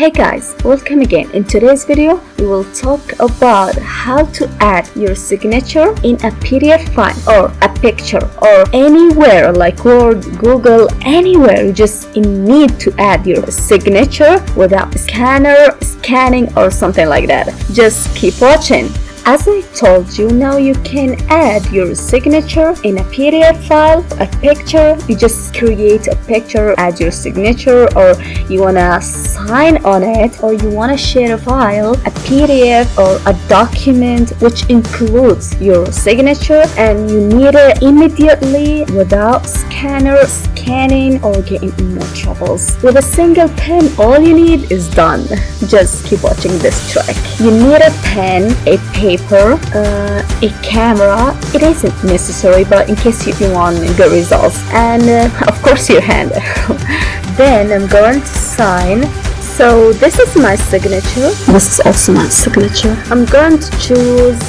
Hey guys, welcome again. In today's video, we will talk about how to add your signature in a PDF file or a picture or anywhere like Word, Google, anywhere. You just need to add your signature without scanning or something like that. Just keep watching. As I told you, now you can add your signature in a PDF file, a picture. You just create a picture, add your signature, or you wanna sign on it, or you wanna share a file, a PDF or a document which includes your signature, and you need it immediately without scanning or getting in more troubles. With a single pen, all you need is done. Just keep watching this trick. You need a pen, a paper, a camera. It isn't necessary, but in case you want good results, and of course your hand. Then I'm going to sign. So this is my signature. This is also my signature. I'm going to choose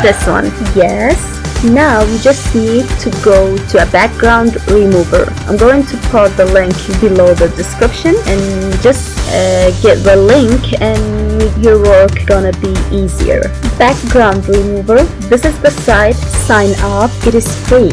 this one. Yes. Now you just need to go to a background remover. I'm going to put the link below the description and just get the link and your work gonna be easier. Background remover. This is the site. Sign up. It is free.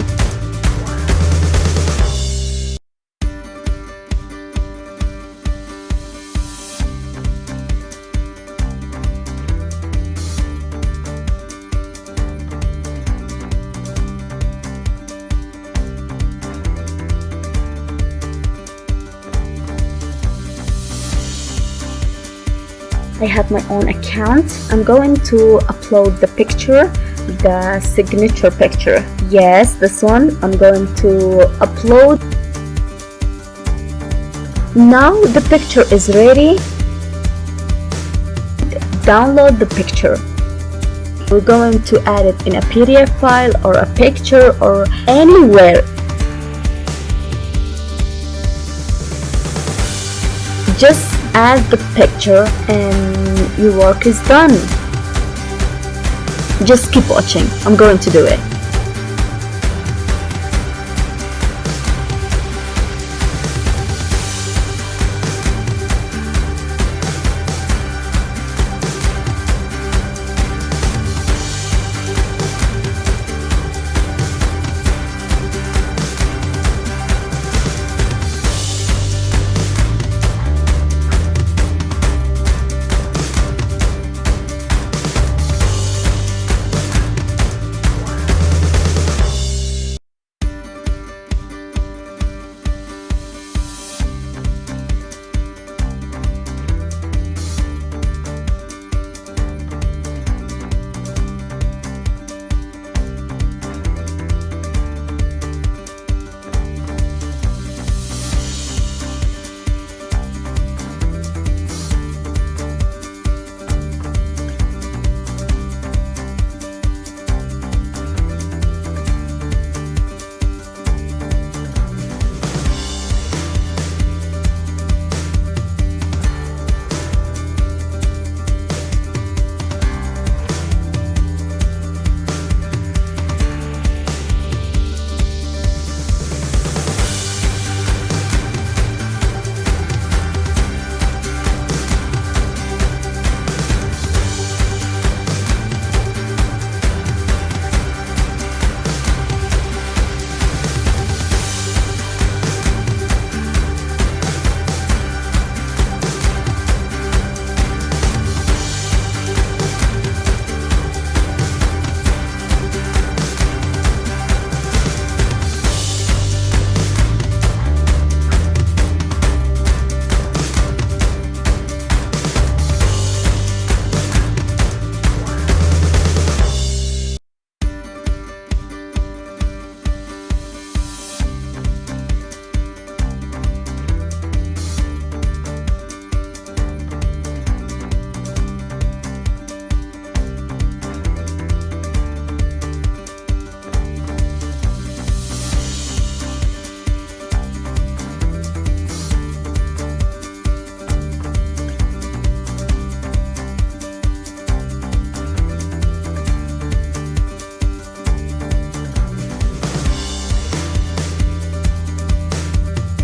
I have my own account. I'm going to upload the picture, the signature picture. Yes, this one I'm going to upload. Now the picture is ready. Download the picture. We're going to add it in a PDF file or a picture or anywhere. Just add the picture and your work is done. Just keep watching. I'm going to do it.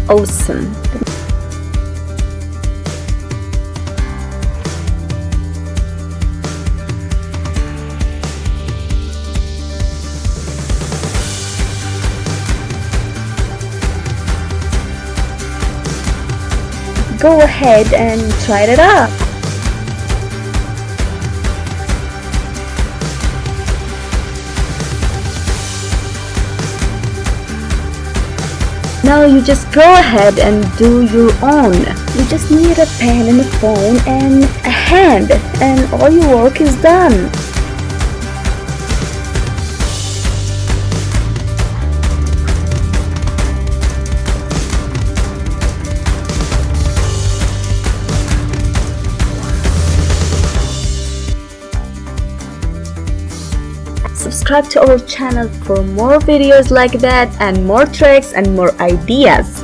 Awesome. go ahead and try it out. Now you just go ahead and do your own. You just need a pen and a phone and a hand, and all your work is done. Subscribe to our channel for more videos like that and more tricks and more ideas.